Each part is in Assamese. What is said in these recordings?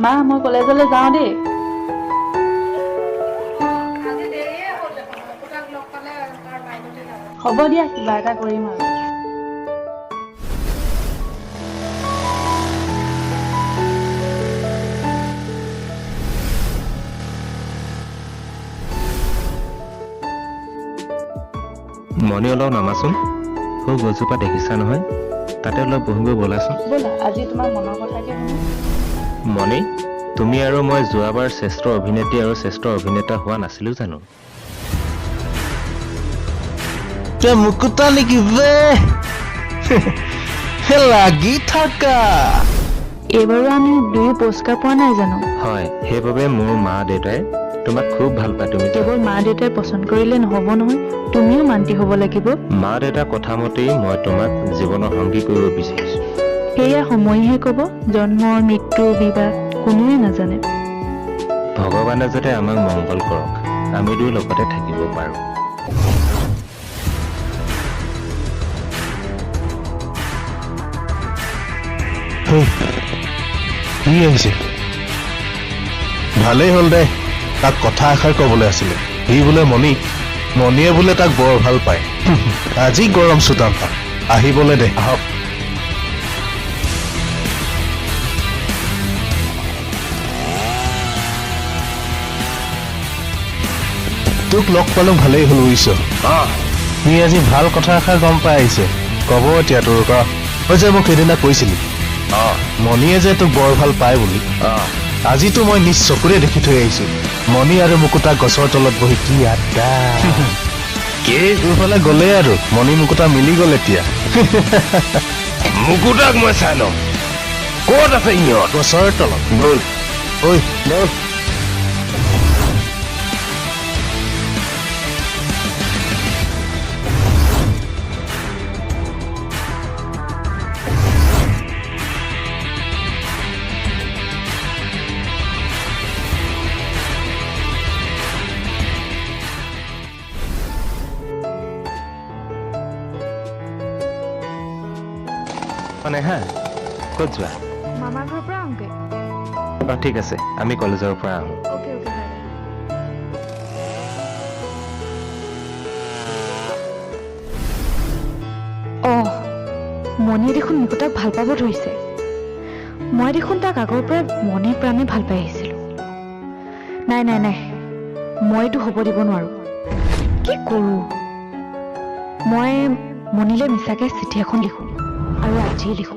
মা মই কলেজলৈ যাওঁ দেই। হ'ব দিয়া কিবা এটা কৰিম আৰু। মণি অলপ নামাচোন। সৌ গছজোপা দেখিছা নহয়, তাতে অলপ বহিব ব'লাচোন। ব'লা আজি তোমাৰ মনৰ কথাকে শুনো। মণি, তুমি আৰু মই যোৱাবাৰ শ্ৰেষ্ঠ অভিনেত্ৰী আৰু শ্ৰেষ্ঠ অভিনেতা হোৱা নাছিলো জানো? তই মুকুতা নেকি বে? লাগি থাকা। এইবাৰো আমি দুয়ো পুৰস্কাৰ পোৱা নাই জানো? হয়, সেইবাবে মোৰ মা দেউতাই তোমাক খুব ভাল পায়। তুমি কেৱল মা দেউতাই পচন্দ কৰিলে নহ'ব নহয়, তুমিও মান্তি হ'ব লাগিব। মা দেউতাৰ কথা মতেই মই তোমাক জীৱনৰ সংগী কৰিব বিচাৰিছো। সেয়া সময়হে ক'ব। জন্ম মৃত্যু বিবাহ কোনোৱে নাজানে। ভগৱানে যাতে আমাক মংগল কৰক, আমি দুয়ো লগতে থাকিব পাৰো। কি আহিছে? ভালেই হ'ল দে, তাক কথা এষাৰ কবলৈ আছিলে। সি বোলে মণিয়ে বোলে তাক বৰ ভাল পায়। আজি গৰম চোতাম তাক আহিবলৈ দে। আহক। তোক লগ পালো ভালেই হ'ল বুজিছ। সি আজি ভাল কথা এষাৰ গম পাই আহিছে। কব এতিয়া তোৰ তই যে মোক সেইদিনা কৈছিলি মণিয়ে যে তোক বৰ ভাল পায় বুলি। আজিতো মই নিজ চকুৰে দেখি থৈ আহিছো। মণি আৰু মুকুতা গছৰ তলত বহি কি আড্ডা। তোৰফালে গ'লে আৰু মণি মুকুতা মিলি গ'ল এতিয়া। মুকুতাক মই চাই লওঁ, ক'ত আছে সিহঁত? গছৰ তলত গ'ল। ঐ বল। মানে হা, ক'ত যোৱা? মামাৰ ঘৰৰ পৰা আহোঁগে। ঠিক আছে, আমি কলেজৰ পৰা আহোঁ। Okay okay bye bye. মণিয়ে দেখোন মুকুতাক ভাল পাব ধৰিছে। মই দেখোন তাক আগৰ পৰাই মনে প্ৰাণে ভাল পাই আহিছিলোঁ। নাই নাই নাই, মই এইটো হ'ব দিব নোৱাৰো। কি কৰোঁ? মই মণিলৈ মিছাকে চিঠি এখন লিখোঁ আৰু আজিয়ে লিখোঁ।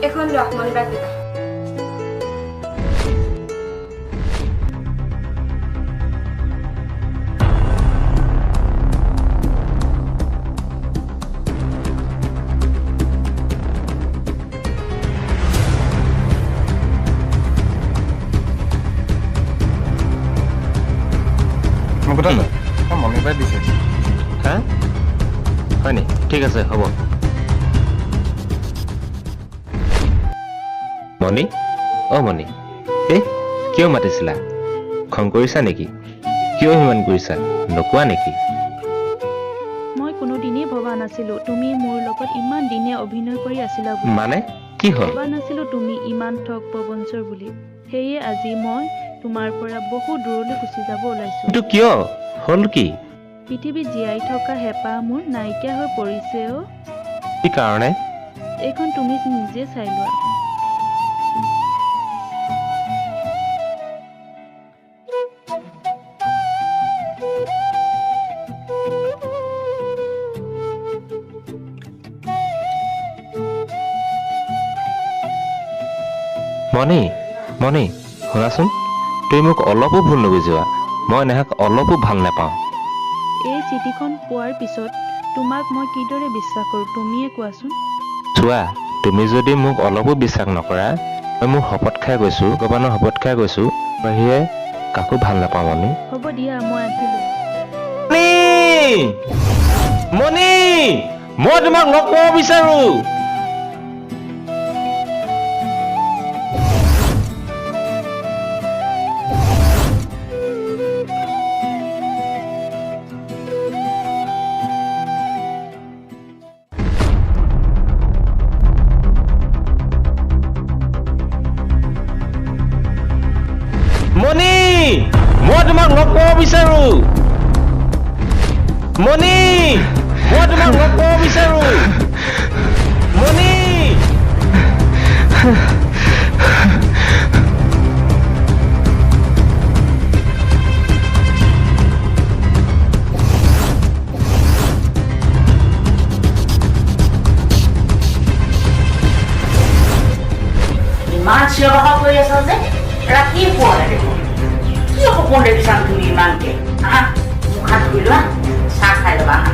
এখন লোৱা মণি বাক দিবা। মুকুতা মণি বাই দিছে। হা? হয় নি? ঠিক আছে, হ'ব। মণি, মণি, কিয় মাতিছিলা? খং কৰিছা নেকি? কিয় সিমান কৰিছা? নোকোৱা নেকি? মই কোনোদিনেই ভবা নাছিলো তুমি মোৰ লগত ইমান দিনে অভিনয় কৰি আছিলা বুলি। মানে কি হ'ল? ভবা নাছিলো তুমি ইমান ঠগ প্ৰবঞ্চৰ বুলি। সেয়ে আজি মই তোমাৰ পৰা বহু দূৰলৈ গুচি যাব ওলাইছো। কিন্তু কিয়? হ'ল কি? পৃথিৱীত জীয়াই থকা হেঁপাহ মোৰ নাইকিয়া হৈ পৰিছে অ'। কি কাৰণে? এইখন তুমি নিজে চাই লোৱা। মণি, শুনাচোন, তুমি মোক অলপো ভুল নুবুজিবা। মই নেহাক অলপো ভাল নাপাওঁ। এই চিঠিখন পোৱাৰ পিছত তোমাক মই কিদৰে বিশ্বাস কৰোঁ তুমিয়ে কোৱাচোন। চোৱা, তুমি যদি মোক অলপো বিশ্বাস নকৰা, মই মোৰ শপত খাই গৈছো, ভগৱানৰ শপত খাই গৈছো, বাহিৰে কাকো ভাল নাপাওঁ। হ'ব দিয়া, মই আহিলোঁ। মণি, মই তোমাক লগ পাব বিচাৰো। মই তোমাক লগ পাব বিচাৰো মণি মই তোমাক লগ পাব বিচাৰো মণি ইমান চিঞৰ বাখৰ কৰি আছ যে ৰাতিপুৱা দেখোন কি সপোন দেখিছা তুমি ইমানকে আহা মুখ হাত ধুই লোৱা চাহ খাই ল'বা আহা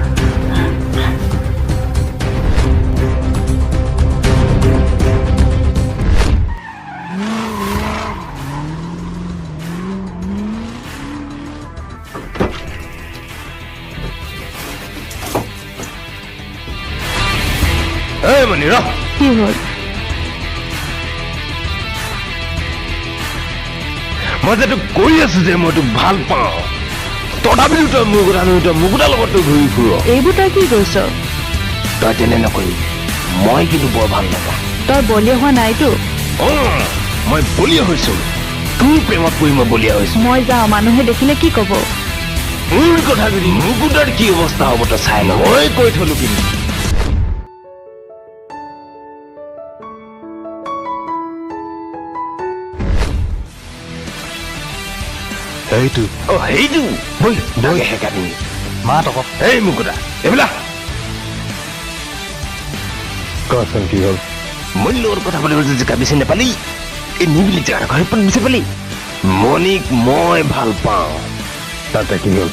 এই মণি ৰ কি হ'ল মই যে তোক কৈ আছো যে মই তোক ভাল পাওঁ তথাপিও তই মোৰ কথা তই মোৰ কথা লগত তই ঘূৰি ফুৰ এইবোৰ তই কি কৰিছ তই তেনে নকৰিবি মই কিন্তু বৰ ভাল নাপাওঁ তই বলিয়া হোৱা নাইতো মই বলিয়া হৈছো তোৰ প্ৰেমত পৰি মই বলিয়া হৈছো মই যাওঁ মানুহে দেখিলে কি ক'ব মোৰ কথা যদি মুকুতাৰ কি অৱস্থা হ'ব তই চাই ল মই কৈ থলো কিন্তু এইটো সেইটো বৈ বৈ হেকানি মাত আকৌ এই মুকুতা এইবিলাক কচোন কি হ'ল মই লগত কথা পাতিব জেগা বিচাৰি নাপালি এই নিবিলি জেগা ঘৰ বিচাৰি পালি মণিক মই ভাল পাওঁ তাতে কি হ'ল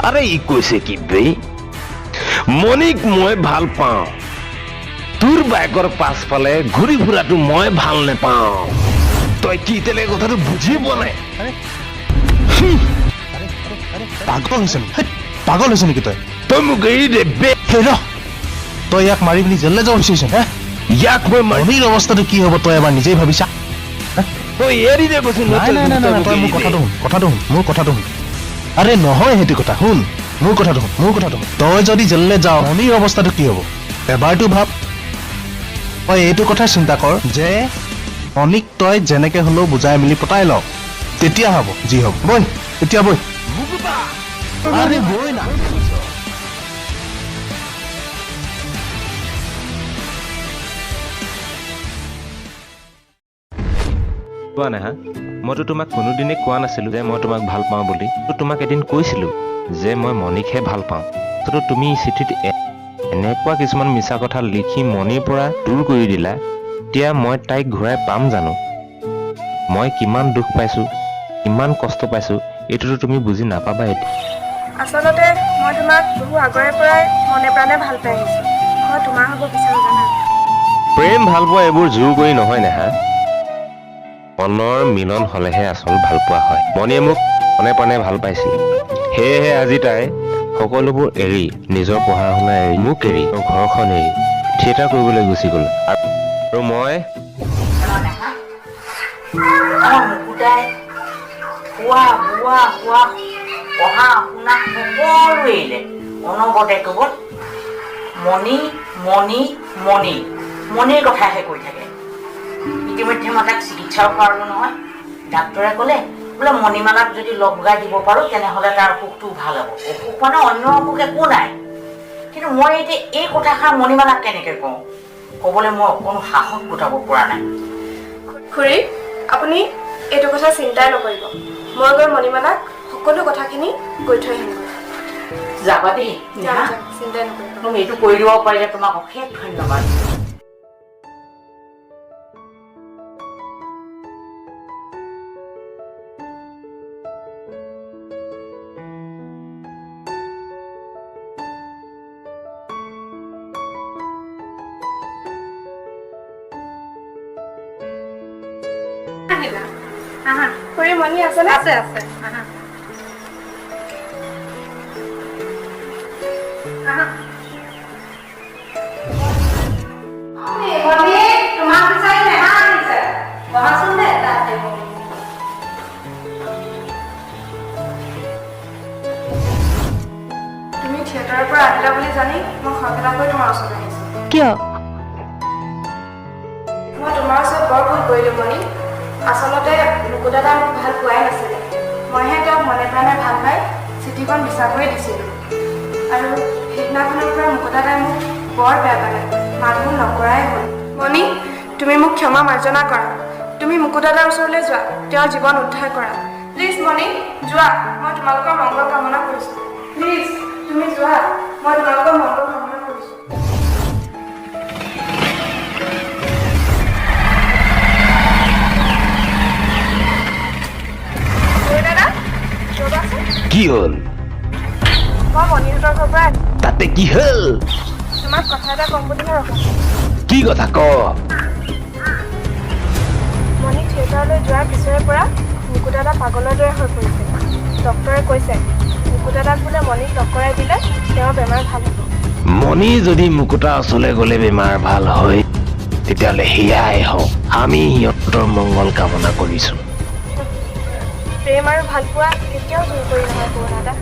আৰে ই কৈছে কি বে মণিক মই ভাল পাওঁ তোৰ বাইকৰ পাছফালে ঘূৰি ফুৰাটো মই ভাল নেপাওঁ তই কি তেনেকে কথাটো বুজি পোৱা নাই পাগল হৈছে নেকি পাগল হৈছে নেকি তই তই মোক এৰি দে বে সেই ৰ তই ইয়াক মাৰি পিনি জেললৈ যাব বিচাৰিছ হে ইয়াক মই মাৰি মণিৰ অৱস্থাটো কি হ'ব তই এবাৰ নিজেই ভাবিছা তই এৰি দে কৈছো নাই নাই নাই নাই তই মোৰ কথাটো শুন মোৰ কথাটো শুন আৰে নহয় সেইটো কথা শুন মোৰ কথাটো শুন তই যদি জেললৈ যাৱ মণিৰ অৱস্থাটো কি হ'ব এবাৰতো ভাব তই এইটো কথা চিন্তা কৰ যে মণিক তই যেনেকে হ'লেও বুজাই মেলি পতাই ল তেতিয়া হ'ব যি হ'ব বৈ এতিয়া বৈ আৰে বৈ না কোৱা নাই হা মইতো তোমাক কোনোদিনেই কোৱা নাছিলো যে মই তোমাক ভাল পাওঁ বুলি তোমাক এদিন কৈছিলো যে মই মণিকহে ভাল পাওঁ তো তুমি চিঠিত এনেকুৱা কিছুমান মিছা কথা লিখি মণিৰ পৰা দূৰ কৰি দিলা এতিয়া মই তাইক ঘূৰাই পাম জানো মই কিমান দুখ পাইছো কিমান কষ্ট পাইছো এইটোতো তুমি বুজি নাপাবা এতিয়া আচলতে মই তোমাক বহু আগৰে পৰাই মনে প্ৰাণে ভাল পাই আহিছোঁ মই তোমাৰ হ'ব বিচাৰোঁ জানা প্ৰেম ভাল পোৱা এইবোৰ জোৰ কৰি নহয় নেহা মনৰ মিলন হলেহে আচল ভাল পোৱা হয় মণিয়ে মোক মনে প্ৰাণে ভাল পাইছিল সেয়েহে আজি তাই সকলোবোৰ এৰি নিজৰ পঢ়া শুনা এৰি মোক এৰি ঘৰখন এৰি থিয়েটাৰ কৰিবলৈ গুচি গ'ল আৰু মই আমাৰ মুকুতাই খোৱা বোৱা খোৱা পঢ়া শুনা সকলো এৰিলে অনবৰতে কেৱল মণি মণি মণি মণিৰ কথাহে কৈ থাকে ইতিমধ্যে মই তাক চিকিৎসাও কৰালোঁ নহয় ডাক্তৰে ক'লে বোলে মণিমালাক যদি লগাই দিব পাৰোঁ তেনেহ'লে তাৰ অসুখটো ভাল হ'ব অসুখ মানে অন্য অসুখ একো নাই কিন্তু মই এতিয়া এই কথাষাৰ মণিমালাক কেনেকৈ কওঁ ক'বলৈ মই অকণো সাহস গোটাব পৰা নাই খুৰী আপুনি এইটো কথা চিন্তাই নকৰিব মই গৈ মণিমালাক সকলো কথাখিনি কৈ থৈ আহিম যাবা দেই চিন্তাই নকৰিব তুমি এইটো কৰি দিব পাৰিলে তোমাক অশেষ ধন্যবাদ খুৰী মণি আছেনে আছে তুমি থিয়েটাৰৰ পৰা আহিলা বুলি জানি মই সঘনাকৈ তোমাৰ ওচৰলৈ আহিছোঁ কিয় মই তোমাৰ ওচৰত বৰ ভুল কৰিলোঁ মণি আচলতে মুকুতাদাই মোক ভাল পোৱাই নাছিলে। মইহে তেওঁক মনে প্ৰাণে ভাল পাই চিঠিখন বিশ্বাস কৰি দিছিলোঁ। আৰু সেইদিনাখনৰ পৰা মুকুতাদাই মোক বৰ বেয়া পালে, মাতবোৰ নকৰাই হ'ল। মণি, তুমি মোক ক্ষমা মাৰ্জনা কৰা। তুমি মুকুতাদাৰ ওচৰলৈ যোৱা, তেওঁৰ জীৱন উদ্ধাৰ কৰা। প্লিজ মণি, যোৱা। মই তোমালোকৰ মংগল কামনা কৰিছোঁ। প্লিজ তুমি যোৱা, মই তোমালোকৰ মংগল কামনা কৰিছোঁ। দাদা, ৰ'বাচোন। কি হ'ল? মই মণিহঁতৰ ঘৰৰ পৰা তাতে কি হ'ল? তোমাক কথা এটা ক'ম বুলিহে ৰখা। কি কথা ক? মণি থিয়েটাৰলৈ যোৱাৰ পিছৰে পৰা মুকুতাদা পাগলৰ দৰে হৈ পৰিছে। ডক্টৰে কৈছে মুকুতাদাক বোলে মণিক টক্কৰাই দিলে তেওঁৰ বেমাৰ ভাল হ'ব। মণি যদি মুকুতা ওচৰলৈ গ'লে বেমাৰ ভাল হয়, তেতিয়াহ'লে সেয়াই হওক। আমি সিহঁতৰ মংগল কামনা কৰিছোঁ। প্ৰেম আৰু ভালপোৱা কেতিয়াও জোৰ কৰি নহয় পুৰণাদা।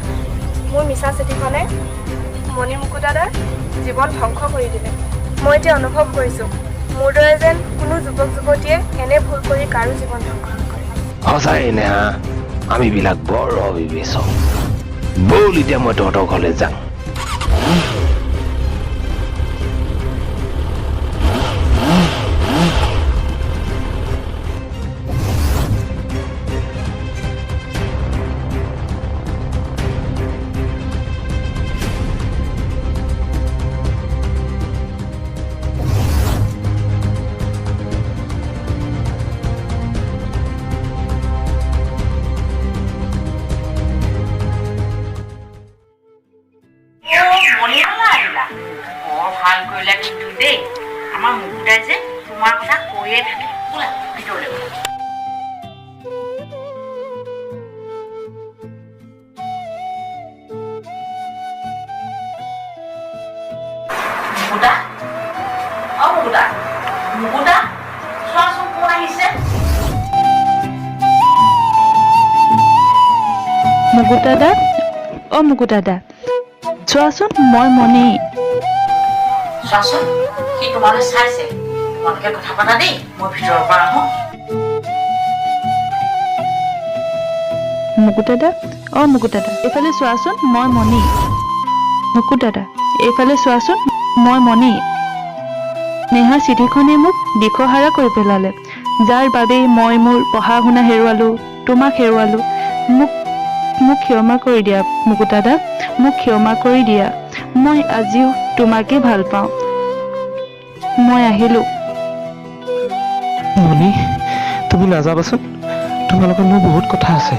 মোৰ মিছা চিঠিখনে মণি মুকুতাদাৰ জীৱন ধ্বংস কৰি দিলে। মই এতিয়া অনুভৱ কৰিছোঁ মোৰ দৰে যেন কোনো যুৱক যুৱতীয়ে এনে ভুল কৰি কাৰো জীৱন ধ্বংস নকৰে। সঁচাই নেহা, আমিবিলাক বৰ অবিবেচক। ব'ল এতিয়া মই তহঁতৰ ঘৰলৈ যাওঁ। মণিমালা আহিলা, বৰ ভাল কৰিলা কিন্তু দেই। আমাৰ মুকুতাই যে তোমাৰ কথা কৈয়ে থাকে। ব'লা ভিতৰলৈ ব'লা। মুকুতা, অ মুকুতা, মুকুতা, চোৱাচোন কোন আহিছে। মুকুতাদা, অ মুকুতাদা, চোৱাচোন মই মণি। চোৱাচোন, সি তোমালৈ চাইছে। তোমালোকে কথা পাতা দেই, মই ভিতৰৰ পৰা আহোঁ। মুকুতাদা, অ মুকুতাদা, এইফালে চোৱাচোন মই মণি। মুকুতাদা, এইফালে চোৱাচোন মই মণি। নেহা চিঠিখনে মোক দিশহাৰা কৰি পেলালে, যাৰ বাবেই মই মোৰ পঢ়া শুনা হেৰুৱালোঁ, তোমাক হেৰুৱালোঁ। মোক ক্ষমা কৰি দিয়া মুকুতাদা, মোক ক্ষমা কৰি দিয়া। মই আজিও তোমাকেই ভাল পাওঁ। মই আহিলোঁ। মণি, তুমি নাযাবাচোন। তোমাৰ লগত মোৰ বহুত কথা আছে।